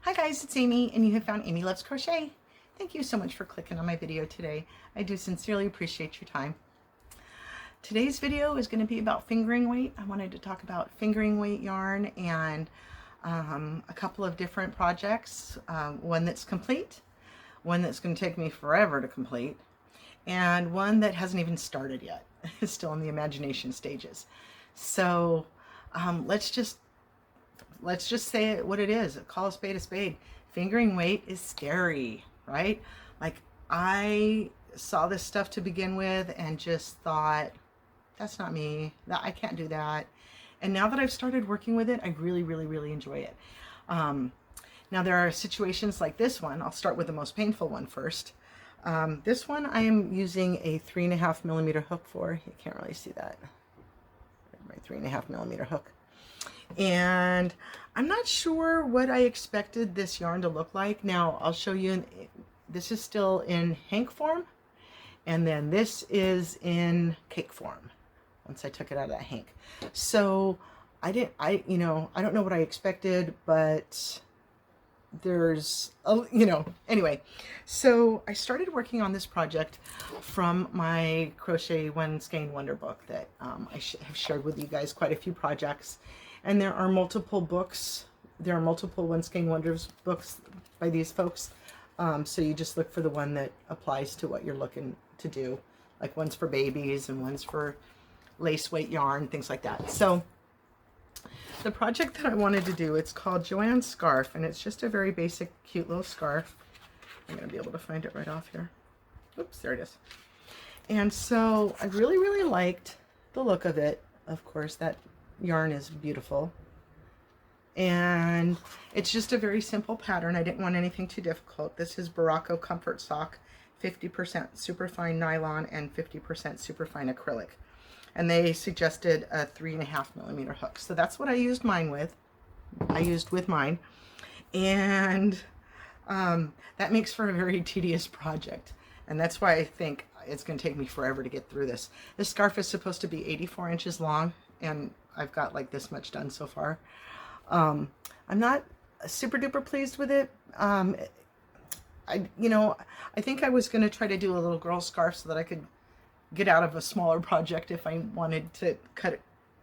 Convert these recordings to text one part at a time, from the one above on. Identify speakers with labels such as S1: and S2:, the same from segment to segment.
S1: Hi guys, it's Amy and you have found Amy Loves Crochet. Thank you so much for clicking on my video today. I do sincerely appreciate your time. Today's video is going to be about fingering weight. I wanted to talk about fingering weight yarn and a couple of different projects. One that's complete, one that's going to take me forever to complete, and one that hasn't even started yet. It's still in the imagination stages. So let's just say it what it is. Call a spade a spade. Fingering weight is scary, right? Like, I saw this stuff to begin with and just thought, that's not me. I can't do that. And now that I've started working with it, I really enjoy it. Now there are situations like this one. I'll start with the most painful one first. This one I am using a 3.5 millimeter hook for. You can't really see that. My 3.5 millimeter hook. And I'm not sure what I expected this yarn to look like. Now I'll show you. This is still in hank form, and then this is in cake form once I took it out of that hank. So I don't know what I expected, but there's anyway. So I started working on this project from my Crochet One Skein Wonder book that I have shared with you guys quite a few projects. And there are multiple books. There are multiple One Skein Wonders books by these folks. So you just look for the one that applies to what you're looking to do. Like one's for babies and one's for lace weight yarn, things like that. So the project that I wanted to do, it's called Joanne Scarf, and it's just a very basic, cute little scarf. I'm going to be able to find it right off here. Oops, there it is. And so I really liked the look of it. Of course, that yarn is beautiful, and it's just a very simple pattern. I didn't want anything too difficult. This is Baracco Comfort Sock, 50% superfine nylon and 50% superfine acrylic, and they suggested a 3.5 millimeter hook, so that's what I used mine with. And that makes for a very tedious project, and that's why I think it's going to take me forever to get through this. This scarf is supposed to be 84 inches long, and I've got like this much done so far. I'm not super duper pleased with it. I think I was going to try to do a little girl scarf so that I could get out of a smaller project if I wanted to cut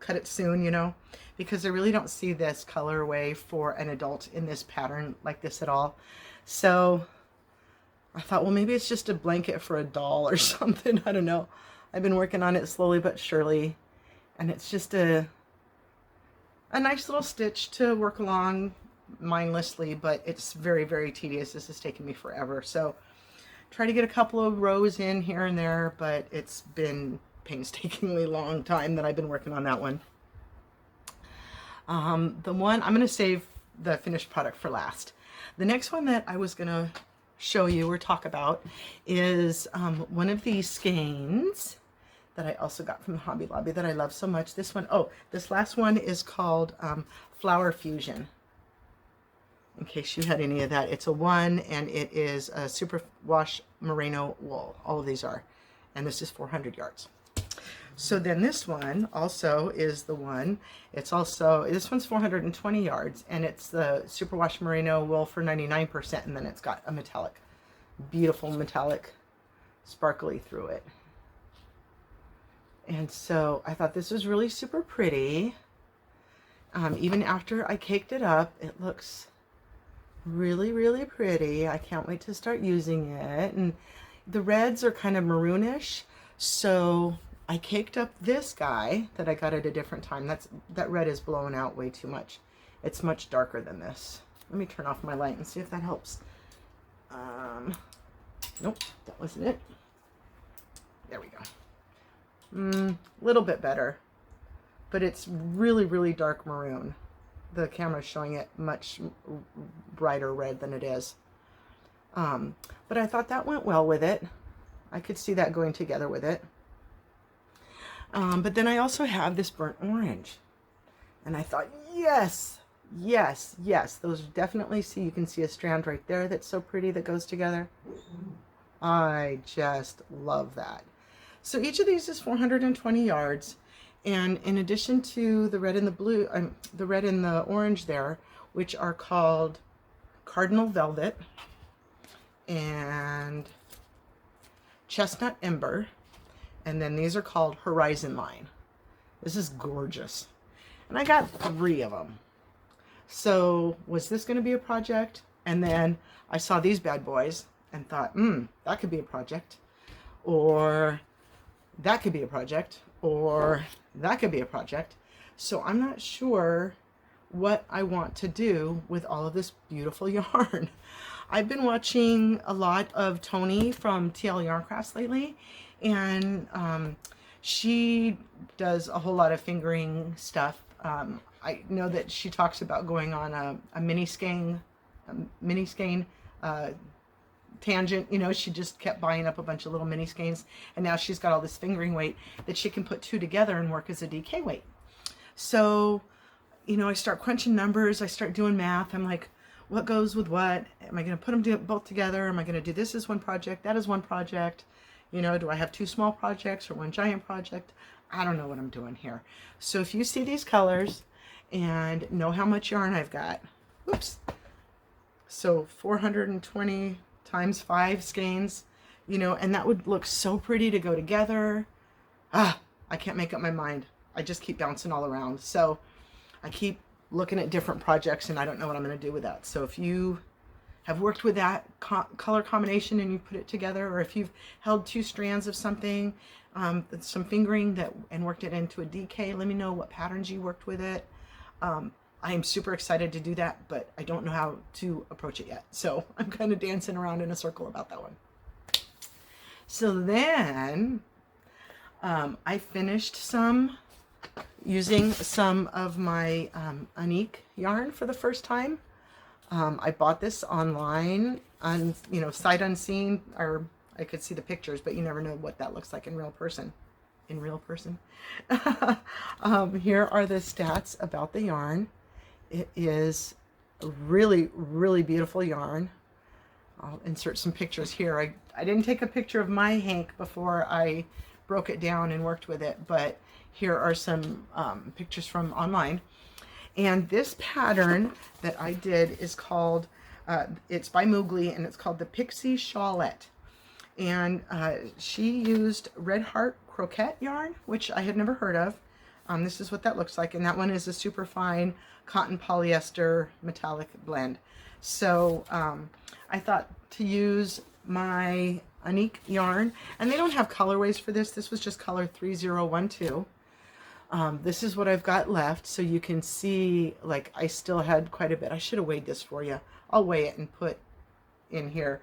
S1: it soon, because I really don't see this colorway for an adult in this pattern like this at all. So I thought, well, maybe it's just a blanket for a doll or something. I don't know. I've been working on it slowly but surely, and it's just a nice little stitch to work along mindlessly, but it's very tedious. This is taking me forever. So try to get a couple of rows in here and there, but it's been painstakingly long time that I've been working on that one. The one I'm going to save the finished product for last. The next one that I was going to show you or talk about is one of these skeins that I also got from Hobby Lobby that I love so much. This one, this last one is called Flower Fusion. In case you had any of that, it's a 1, and it is a superwash merino wool. All of these are, and this is 400 yards. So then this one also is the one. It's also, this one's 420 yards, and it's the superwash merino wool for 99%, and then it's got a metallic, beautiful metallic sparkly through it. And so I thought this was really super pretty. Even after I caked it up, it looks really pretty. I can't wait to start using it. And the reds are kind of maroonish, so I caked up this guy that I got at a different time. That red is blown out way too much. It's much darker than this. Let me turn off my light and see if that helps. Nope, that wasn't it. There we go. Little bit better, but it's really dark maroon. The camera's showing it much brighter red than it is. But I thought that went well with it. I could see that going together with it. But then I also have this burnt orange, and I thought, yes. Those definitely, you can see a strand right there that's so pretty that goes together. I just love that. So each of these is 420 yards, and in addition to the red and the blue, the red and the orange there, which are called Cardinal Velvet and Chestnut Ember, and then these are called Horizon Line. This is gorgeous. And I got 3 of them. So was this going to be a project? And then I saw these bad boys and thought, that could be a project. Or that could be a project. Or that could be a project. So I'm not sure what I want to do with all of this beautiful yarn. I've been watching a lot of Tony from TL Yarn Crafts lately, and she does a whole lot of fingering stuff. I know that she talks about going on a mini skein tangent. You know, she just kept buying up a bunch of little mini skeins, and now she's got all this fingering weight that she can put 2 together and work as a DK weight. So, you know, I start crunching numbers, I start doing math. I'm like, what goes with what? Am I going to put them both together? Am I going to do this as one project, that as one project? You know, do I have 2 small projects or 1 giant project? I don't know what I'm doing here. So if you see these colors and know how much yarn I've got, whoops, so 420 times 5 skeins, you know, and that would look so pretty to go together. I can't make up my mind. I just keep bouncing all around. So I keep looking at different projects and I don't know what I'm going to do with that. So if you have worked with that color combination and you put it together, or if you've held 2 strands of something, some fingering and worked it into a DK, let me know what patterns you worked with it. I am super excited to do that, but I don't know how to approach it yet. So I'm kind of dancing around in a circle about that one. So then I finished using some of my Unique yarn for the first time. I bought this online on, you know, sight unseen, or I could see the pictures, but you never know what that looks like in real person. Here are the stats about the yarn. It is a really, really beautiful yarn. I'll insert some pictures here. I didn't take a picture of my hank before I broke it down and worked with it, but here are some pictures from online. And this pattern that I did is called, it's by Moogly, and it's called the Pixie Shawlette. And she used Red Heart Croquette yarn, which I had never heard of. This is what that looks like, and that one is a super fine cotton polyester metallic blend. So I thought to use my Unique yarn, and they don't have colorways for this. This was just color 3012. This is what I've got left, so you can see, like, I still had quite a bit. I should have weighed this for you. I'll weigh it and put in here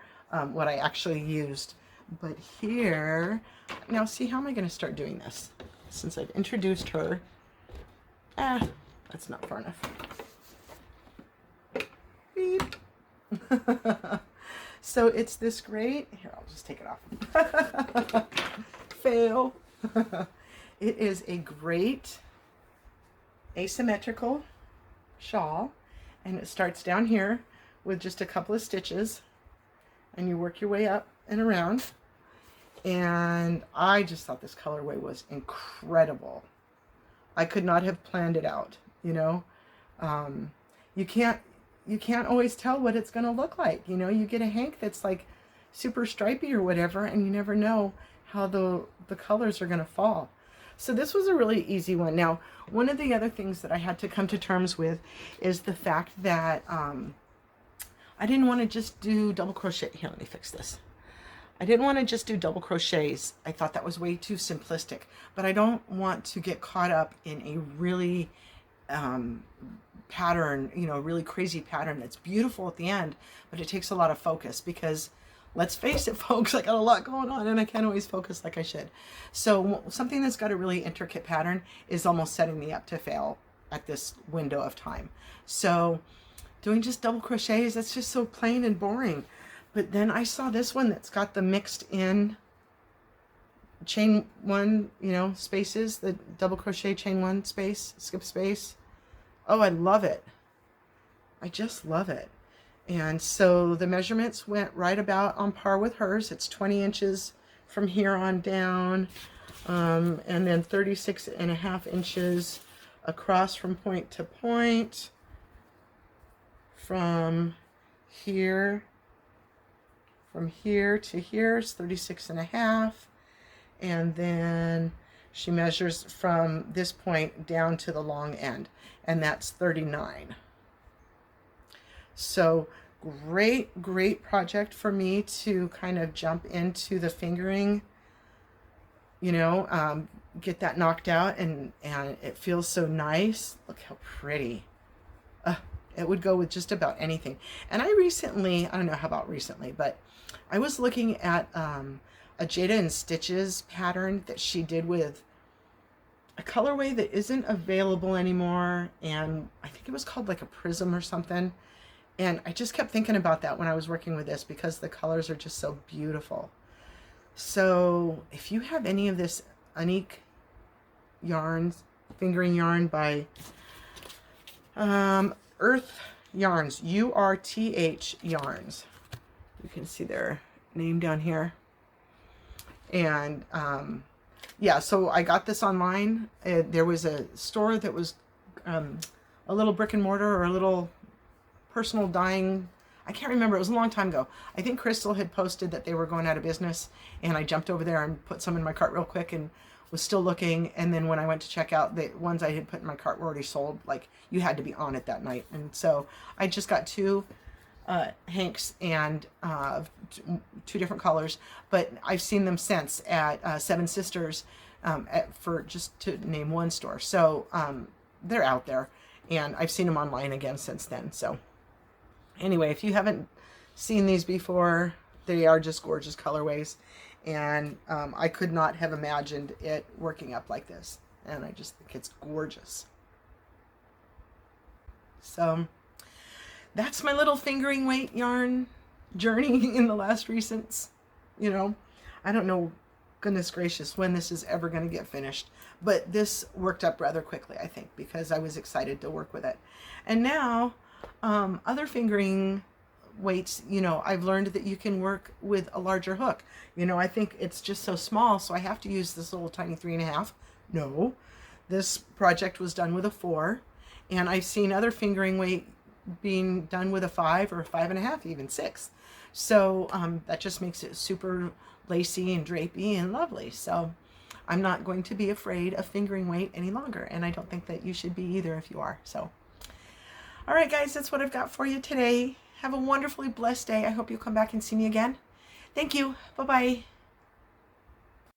S1: what I actually used. But here, now see, how am I going to start doing this? Since I've introduced her. That's not far enough. Beep. So it's this great, here, I'll just take it off. Fail. It is a great asymmetrical shawl, and it starts down here with just a couple of stitches, and you work your way up and around. And I just thought this colorway was incredible. I could not have planned it out, you know. You can't always tell what it's going to look like. You know, you get a hank that's like super stripy or whatever, and you never know how the colors are going to fall. So this was a really easy one. Now, one of the other things that I had to come to terms with is the fact that I didn't want to just do double crochet. Here, let me fix this. I didn't want to just do double crochets. I thought that was way too simplistic, but I don't want to get caught up in a really pattern, you know, really crazy pattern that's beautiful at the end, but it takes a lot of focus because, let's face it, folks, I got a lot going on and I can't always focus like I should. So something that's got a really intricate pattern is almost setting me up to fail at this window of time. So doing just double crochets, that's just so plain and boring. But then I saw this one that's got the mixed in chain 1, you know, spaces, the double crochet chain 1 space, skip space. Oh, I love it. I just love it. And so the measurements went right about on par with hers. It's 20 inches from here on down, and then 36.5 inches across from point to point, from here, from here to here is 36.5, and then she measures from this point down to the long end, and that's 39. So great project for me to kind of jump into the fingering, you know, get that knocked out, and it feels so nice. Look how pretty. It would go with just about anything. And I don't know how about recently, but I was looking at a Jada and Stitches pattern that she did with a colorway that isn't available anymore, and I think it was called like a prism or something. And I just kept thinking about that when I was working with this, because the colors are just so beautiful. So if you have any of this unique yarns, fingering yarn by Earth Yarns, URTH Yarns, you can see their name down here. And yeah, so I got this online. There was a store that was a little brick and mortar, or a little personal dyeing. I can't remember. It was a long time ago. I think Crystal had posted that they were going out of business, and I jumped over there and put some in my cart real quick and was still looking. And then when I went to check out, the ones I had put in my cart were already sold. Like, you had to be on it that night. And so I just got two hanks and two different colors, but I've seen them since at Seven Sisters, for just to name one store. So they're out there, and I've seen them online again since then. So anyway, if you haven't seen these before, they are just gorgeous colorways, and I could not have imagined it working up like this, and I just think it's gorgeous. So that's my little fingering weight yarn journey in the last recents. You know, I don't know, goodness gracious, when this is ever going to get finished, but this worked up rather quickly, I think, because I was excited to work with it. And now other fingering weights, you know, I've learned that you can work with a larger hook. You know, I think it's just so small, so I have to use this little tiny 3.5. No, this project was done with a 4, and I've seen other fingering weight being done with a 5 or a 5.5, even 6. So that just makes it super lacy and drapey and lovely. So I'm not going to be afraid of fingering weight any longer, and I don't think that you should be either if you are. So all right, guys, that's what I've got for you today. Have a wonderfully blessed day. I hope you'll come back and see me again. Thank you. Bye-bye.